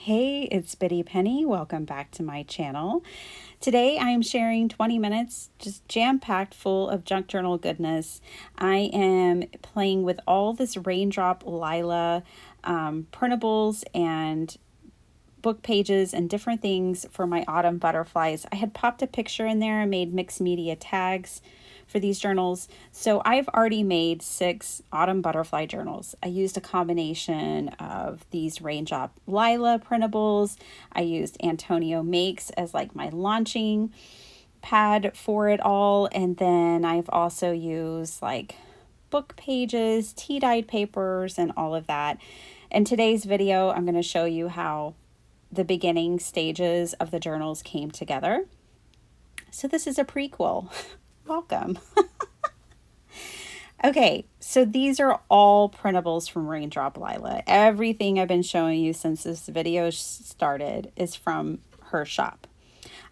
Hey, it's Biddy Penny. Welcome back to my channel. Today I am sharing 20 minutes just jam-packed full of junk journal goodness. I am playing with all this Raindrop Lila printables and book pages and different things for my autumn butterflies. I had popped a picture in there and made mixed media tags for these journals. So I've already made 6 autumn butterfly journals. I used a combination of these Raindrop Lila printables. I used Antonio Makes as like my launching pad for it all. And then I've also used like book pages, tea-dyed papers, and all of that. In today's video, I'm going to show you how the beginning stages of the journals came together. So this is a prequel. Welcome. Okay, so these are all printables from Raindrop Lila. Everything I've been showing you since this video started is from her shop.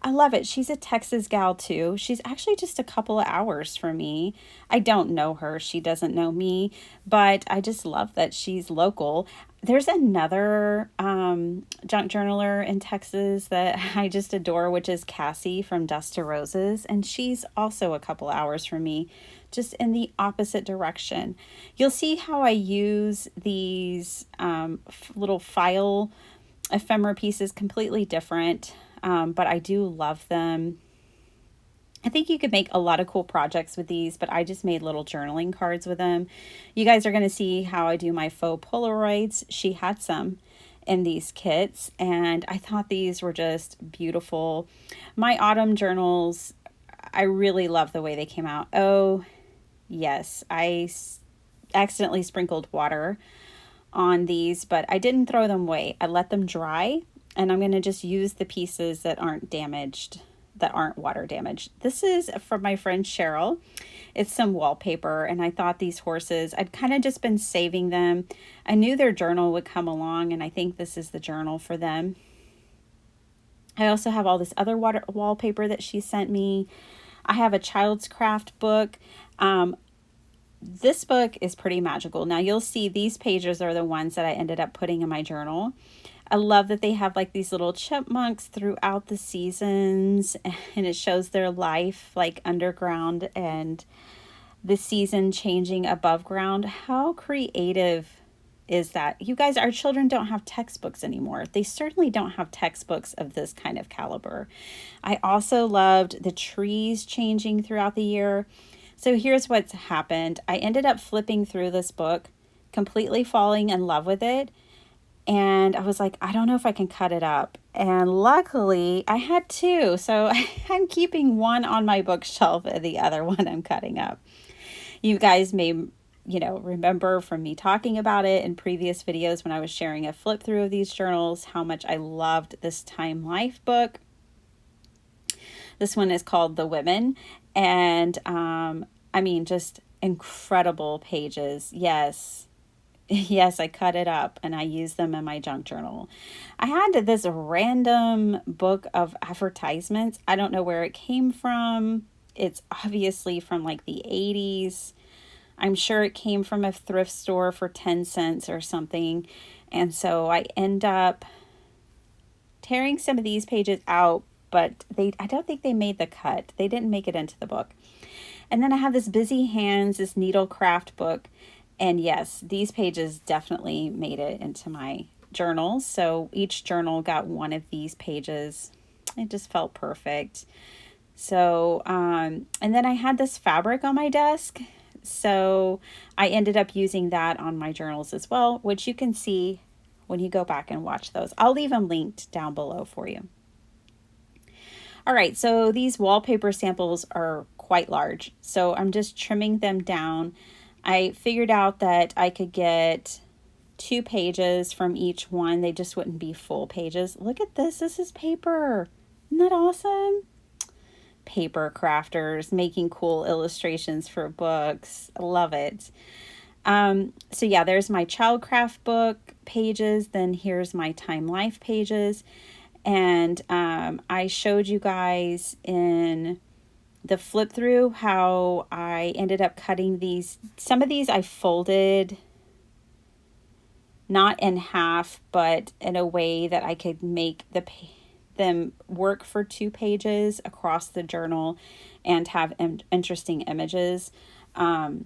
I love it. She's a Texas gal too. She's actually just a couple of hours from me. I don't know her. She doesn't know me, but I just love that she's local. There's another junk journaler in Texas that I just adore, which is Cassie from Dust to Roses. And she's also a couple hours from me, just in the opposite direction. You'll see how I use these little file ephemera pieces completely different. But I do love them. I think you could make a lot of cool projects with these, but I just made little journaling cards with them. You guys are going to see how I do my faux Polaroids. She had some in these kits, and I thought these were just beautiful. My autumn journals, I really love the way they came out. Oh, yes, I accidentally sprinkled water on these, but I didn't throw them away. I let them dry. And I'm going to just use the pieces that aren't damaged, that aren't water damaged. This is from my friend Cheryl. It's some wallpaper, and I thought these horses, I'd kind of just been saving them. I knew their journal would come along, and I think this is the journal for them. I also have all this other wallpaper that she sent me. I have a child's craft book. This book is pretty magical. Now you'll see these pages are the ones that I ended up putting in my journal. I love that they have like these little chipmunks throughout the seasons, and it shows their life like underground and the season changing above ground. How creative is that? You guys, our children don't have textbooks anymore. They certainly don't have textbooks of this kind of caliber. I also loved the trees changing throughout the year. So here's what's happened. I ended up flipping through this book, completely falling in love with it. And I was like, I don't know if I can cut it up. And luckily I had 2. So I'm keeping one on my bookshelf and the other one I'm cutting up. You guys may, remember from me talking about it in previous videos when I was sharing a flip through of these journals, how much I loved this Time Life book. This one is called The Women. And just incredible pages. Yes, I cut it up and I use them in my junk journal. I had this random book of advertisements. I don't know where it came from. It's obviously from like the 80s. I'm sure it came from a thrift store for 10 cents or something. And so I end up tearing some of these pages out, but I don't think they made the cut. They didn't make it into the book. And then I have this Busy Hands, this needle craft book. And yes, these pages definitely made it into my journals. So each journal got one of these pages. It just felt perfect. So, and then I had this fabric on my desk. So I ended up using that on my journals as well, which you can see when you go back and watch those. I'll leave them linked down below for you. All right, so these wallpaper samples are quite large. So I'm just trimming them down. I figured out that I could get 2 pages from each one. They just wouldn't be full pages. Look at this. This is paper. Isn't that awesome? Paper crafters making cool illustrations for books. I love it. So yeah, there's my Childcraft book pages. Then here's my Time Life pages. And I showed you guys in the flip through how I ended up cutting these. Some of these I folded not in half, but in a way that I could make them work for 2 pages across the journal and have interesting images. I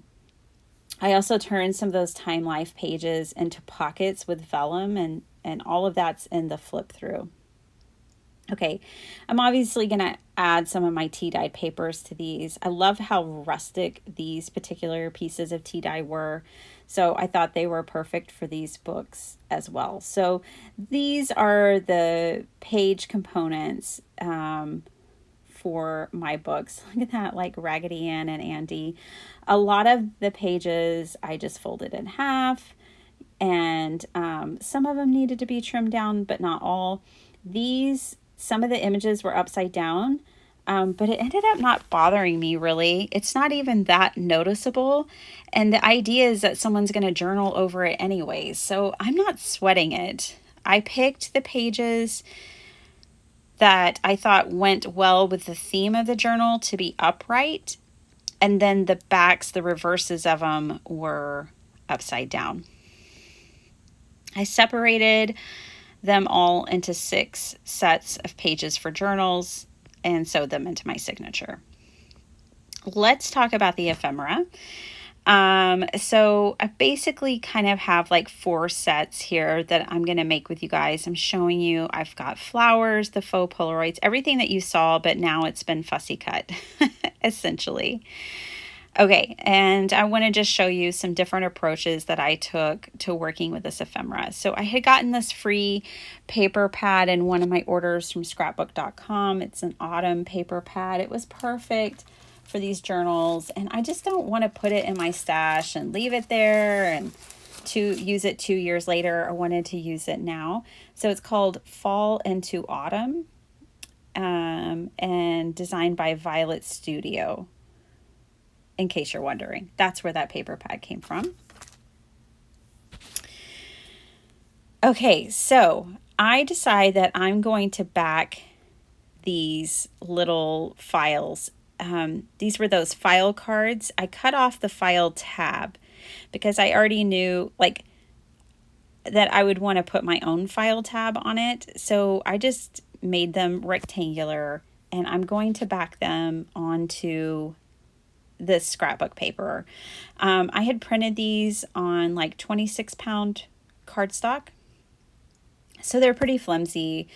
also turned some of those Time Life pages into pockets with vellum, and all of that's in the flip through. Okay, I'm obviously going to add some of my tea dyed papers to these. I love how rustic these particular pieces of tea dye were, so I thought they were perfect for these books as well. So these are the page components for my books. Look at that, like Raggedy Ann and Andy. A lot of the pages I just folded in half, and some of them needed to be trimmed down, but not all. Some of the images were upside down, but it ended up not bothering me really. It's not even that noticeable. And the idea is that someone's going to journal over it anyways. So I'm not sweating it. I picked the pages that I thought went well with the theme of the journal to be upright. And then the backs, the reverses of them were upside down. I separated them all into 6 sets of pages for journals and sewed them into my signature. Let's talk about the ephemera. So I basically kind of have like 4 sets here that I'm going to make with you guys. I'm showing you, I've got flowers, the faux Polaroids, everything that you saw, but now it's been fussy cut, essentially. Okay, and I want to just show you some different approaches that I took to working with this ephemera. So I had gotten this free paper pad in one of my orders from scrapbook.com. It's an autumn paper pad. It was perfect for these journals, and I just don't want to put it in my stash and leave it there and to use it 2 years later. I wanted to use it now. So it's called Fall into Autumn, and designed by Violet Studio. In case you're wondering, that's where that paper pad came from. Okay, so I decide that I'm going to back these little files. These were those file cards. I cut off the file tab because I already knew like that I would want to put my own file tab on it. So I just made them rectangular, and I'm going to back them onto this scrapbook paper. I had printed these on like 26-pound cardstock, so they're pretty flimsy,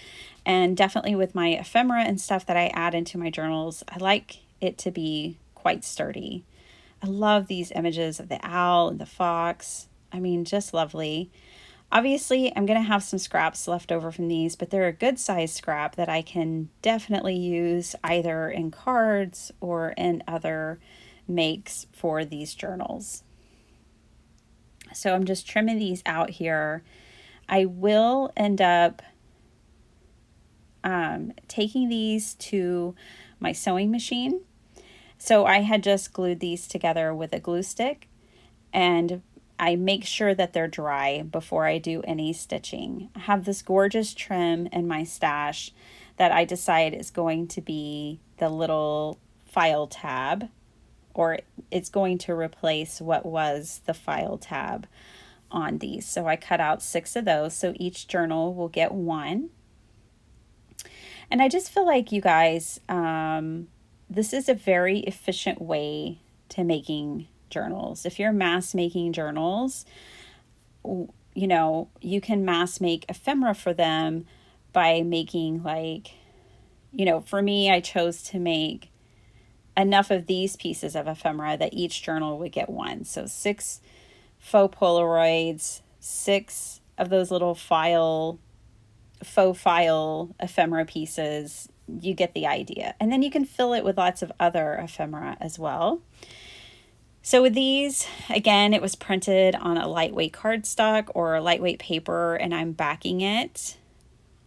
and definitely with my ephemera and stuff that I add into my journals, I like it to be quite sturdy. I love these images of the owl and the fox. I mean, just lovely. Obviously, I'm going to have some scraps left over from these, but they're a good size scrap that I can definitely use either in cards or in other makes for these journals. So I'm just trimming these out here. I will end up taking these to my sewing machine. So I had just glued these together with a glue stick, and I make sure that they're dry before I do any stitching. I have this gorgeous trim in my stash that I decide is going to be the little file tab, or it's going to replace what was the file tab on these. So I cut out 6 of those, so each journal will get 1. And I just feel like, you guys, this is a very efficient way to making journals. If you're mass making journals, you know, you can mass make ephemera for them by making like, you know, for me, I chose to make enough of these pieces of ephemera that each journal would get 1. So 6 faux Polaroids, 6 of those little faux file ephemera pieces. You get the idea. And then you can fill it with lots of other ephemera as well. So with these, again, it was printed on a lightweight cardstock or a lightweight paper, and I'm backing it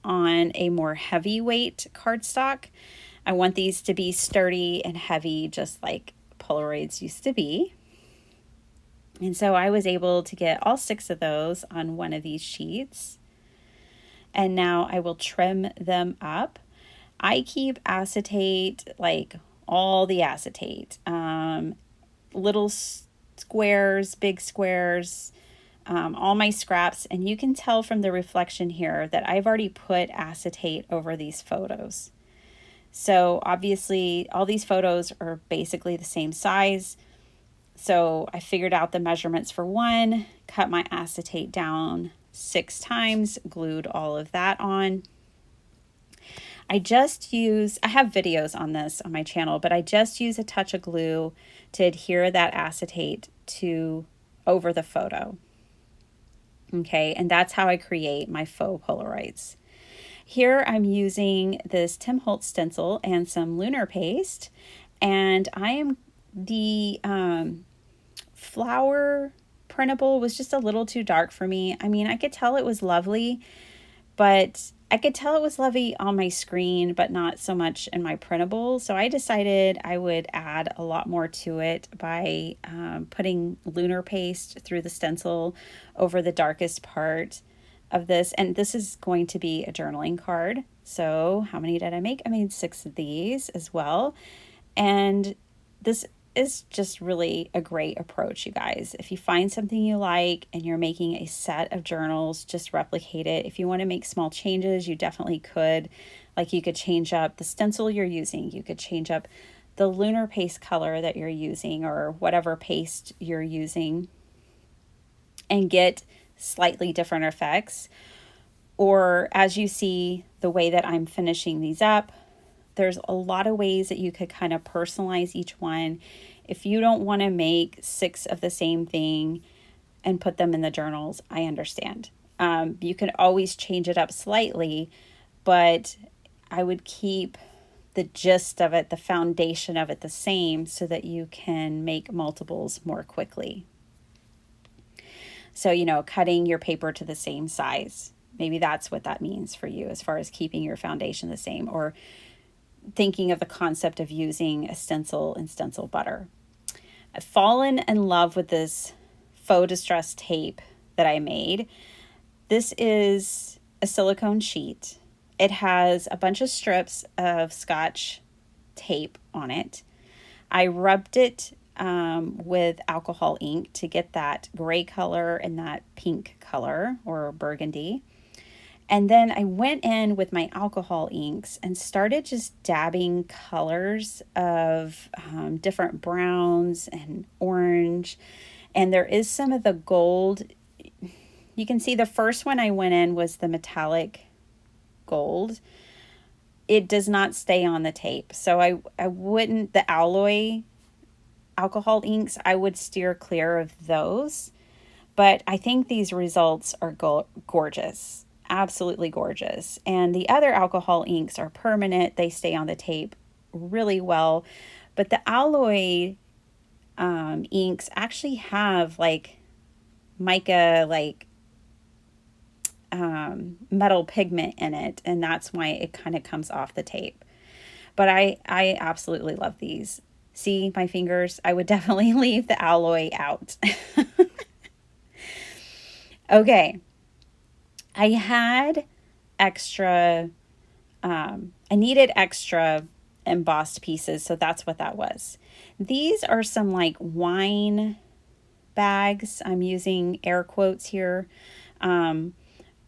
on a more heavyweight cardstock. I want these to be sturdy and heavy, just like Polaroids used to be. And so I was able to get all 6 of those on one of these sheets. And now I will trim them up. I keep acetate, like all the acetate, little squares, big squares, all my scraps, and you can tell from the reflection here that I've already put acetate over these photos. So obviously all these photos are basically the same size. So I figured out the measurements for one, cut my acetate down 6 times, glued all of that on. I have videos on this on my channel, but I just use a touch of glue to adhere that acetate to over the photo. Okay, and that's how I create my faux Polaroids. Here I'm using this Tim Holtz stencil and some lunar paste, and the flower printable was just a little too dark for me. I mean, I could tell it was lovely, but I could tell it was lovely on my screen, but not so much in my printable. So I decided I would add a lot more to it by putting lunar paste through the stencil over the darkest part of this. And this is going to be a journaling card. So how many did I make? I made 6 of these as well. And this is just really a great approach, you guys. If you find something you like and you're making a set of journals, just replicate it. If you want to make small changes, you definitely could. Like, you could change up the stencil you're using. You could change up the lunar paste color that you're using, or whatever paste you're using, and get slightly different effects. Or as you see the way that I'm finishing these up, there's a lot of ways that you could kind of personalize each one. If you don't want to make 6 of the same thing and put them in the journals, I understand. You can always change it up slightly, but I would keep the gist of it, the foundation of it, the same, so that you can make multiples more quickly. So, cutting your paper to the same size. Maybe that's what that means for you as far as keeping your foundation the same, or thinking of the concept of using a stencil and stencil butter. I've fallen in love with this faux distress tape that I made. This is a silicone sheet. It has a bunch of strips of Scotch tape on it. I rubbed it with alcohol ink to get that gray color and that pink color, or burgundy. And then I went in with my alcohol inks and started just dabbing colors of different browns and orange. And there is some of the gold. You can see the first one I went in was the metallic gold. It does not stay on the tape. So I wouldn't, the alloy alcohol inks, I would steer clear of those. But I think these results are gorgeous. Absolutely gorgeous. And the other alcohol inks are permanent. They stay on the tape really well. But the alloy inks actually have like mica, like metal pigment in it. And that's why it kind of comes off the tape. But I absolutely love these. See my fingers? I would definitely leave the alloy out. Okay. I had extra, I needed extra embossed pieces, so that's what that was. These are some like wine bags. I'm using air quotes here,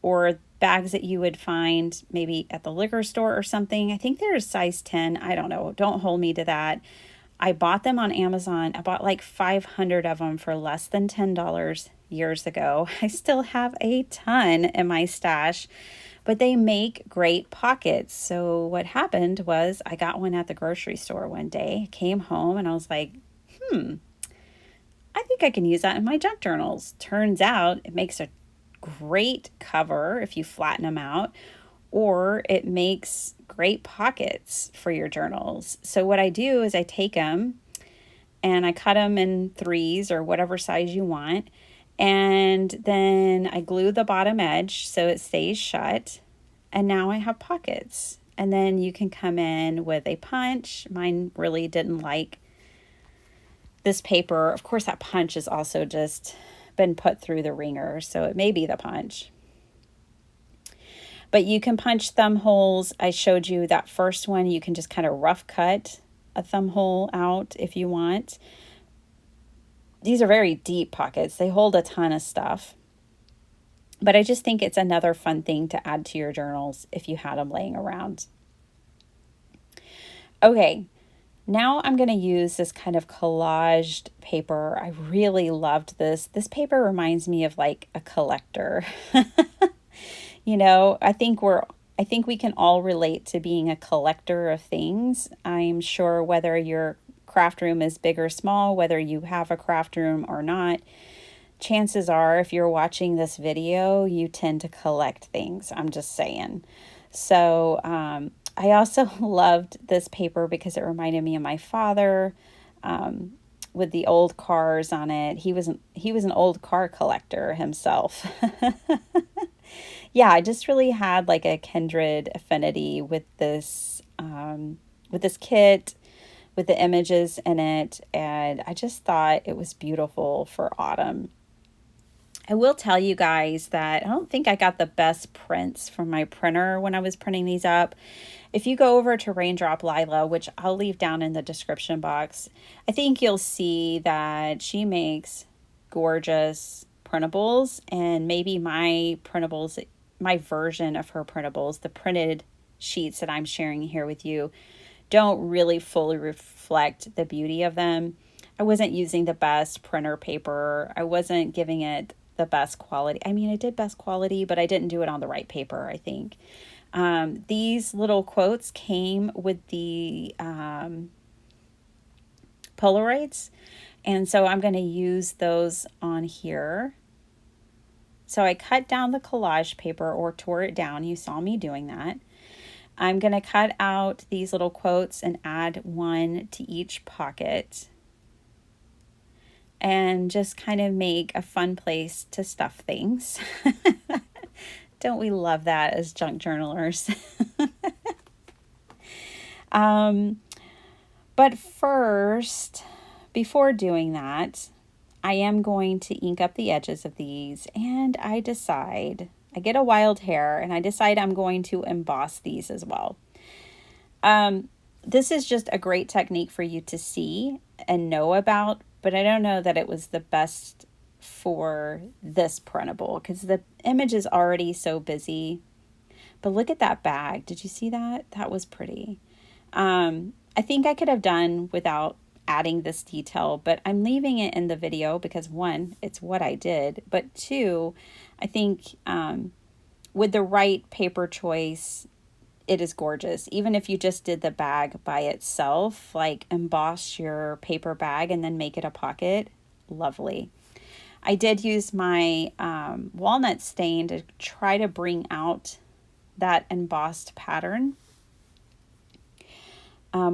or bags that you would find maybe at the liquor store or something. I think they're a size 10. I don't know. Don't hold me to that. I bought them on Amazon. I bought like 500 of them for less than $10 years ago. I still have a ton in my stash, but they make great pockets. So what happened was I got one at the grocery store one day, came home, and I was like, I think I can use that in my junk journals. Turns out it makes a great cover if you flatten them out, or it makes great pockets for your journals. So what I do is I take them and I cut them in 3s or whatever size you want. And then I glue the bottom edge so it stays shut. And now I have pockets. And then you can come in with a punch. Mine really didn't like this paper. Of course, that punch has also just been put through the wringer, so it may be the punch. But you can punch thumb holes. I showed you that first one. You can just kind of rough cut a thumb hole out if you want. These are very deep pockets. They hold a ton of stuff. But I just think it's another fun thing to add to your journals if you had them laying around. Okay, now I'm going to use this kind of collaged paper. I really loved this. This paper reminds me of like a collector. I think we can all relate to being a collector of things. I'm sure whether your craft room is big or small, whether you have a craft room or not, chances are if you're watching this video, you tend to collect things. I'm just saying. So, I also loved this paper because it reminded me of my father, with the old cars on it. He was an old car collector himself. Yeah, I just really had like a kindred affinity with this kit, with the images in it, and I just thought it was beautiful for autumn. I will tell you guys that I don't think I got the best prints from my printer when I was printing these up. If you go over to Raindrop Lila, which I'll leave down in the description box, I think you'll see that she makes gorgeous printables, and maybe my printables, my version of her printables, the printed sheets that I'm sharing here with you, don't really fully reflect the beauty of them. I wasn't using the best printer paper. I wasn't giving it the best quality. I mean, I did best quality, but I didn't do it on the right paper, I think. These little quotes came with the Polaroids, and so I'm going to use those on here. So I cut down the collage paper, or tore it down. You saw me doing that. I'm going to cut out these little quotes and add one to each pocket, and just kind of make a fun place to stuff things. Don't we love that as junk journalers? But first, before doing that, I am going to ink up the edges of these, and I get a wild hair, and I decide I'm going to emboss these as well. This is just a great technique for you to see and know about, but I don't know that it was the best for this printable because the image is already so busy. But look at that bag. Did you see that? That was pretty. I think I could have done without adding this detail, but I'm leaving it in the video because one, it's what I did, but two, I think with the right paper choice, it is gorgeous. Even if you just did the bag by itself, like emboss your paper bag and then make it a pocket, lovely. I did use my walnut stain to try to bring out that embossed pattern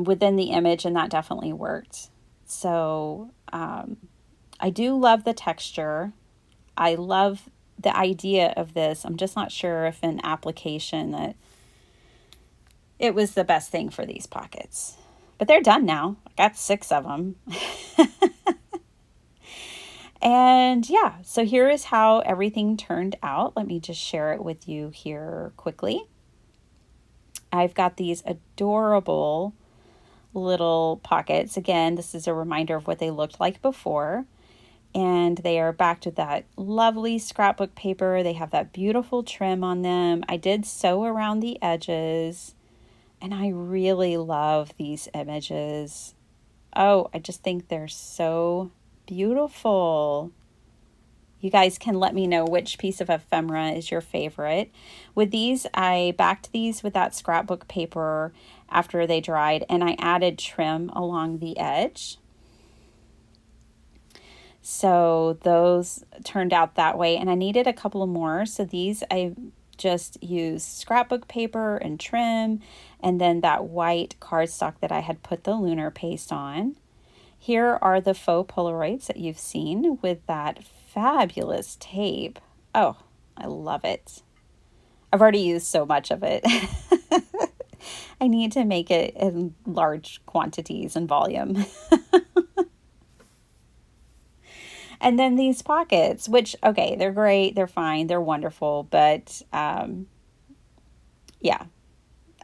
within the image, and that definitely worked. So I do love the texture. I love the idea of this. I'm just not sure if in application that it was the best thing for these pockets. But they're done now. I got 6 of them. And yeah, so here is how everything turned out. Let me just share it with you here quickly. I've got these adorable little pockets. Again, this is a reminder of what they looked like before. And they are backed with that lovely scrapbook paper. They have that beautiful trim on them. I did sew around the edges. And I really love these images. Oh, I just think they're so beautiful. You guys can let me know which piece of ephemera is your favorite. With these, I backed these with that scrapbook paper after they dried, and I added trim along the edge. So those turned out that way, and I needed a couple of more. So these I just used scrapbook paper and trim, and then that white cardstock that I had put the lunar paste on. Here are the faux Polaroids that you've seen with that fabulous tape. Oh, I love it. I've already used so much of it. I need to make it in large quantities and volume. And then these pockets, which, okay, they're great, they're fine, they're wonderful, but yeah,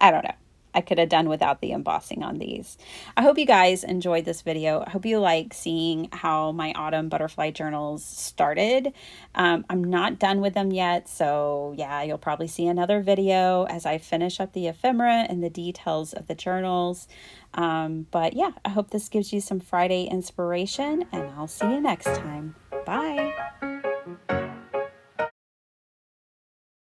I don't know. I could have done without the embossing on these. I hope you guys enjoyed this video. I hope you like seeing how my autumn butterfly journals started. I'm not done with them yet, so yeah, you'll probably see another video as I finish up the ephemera and the details of the journals. But yeah, I hope this gives you some Friday inspiration, and I'll see you next time. Bye.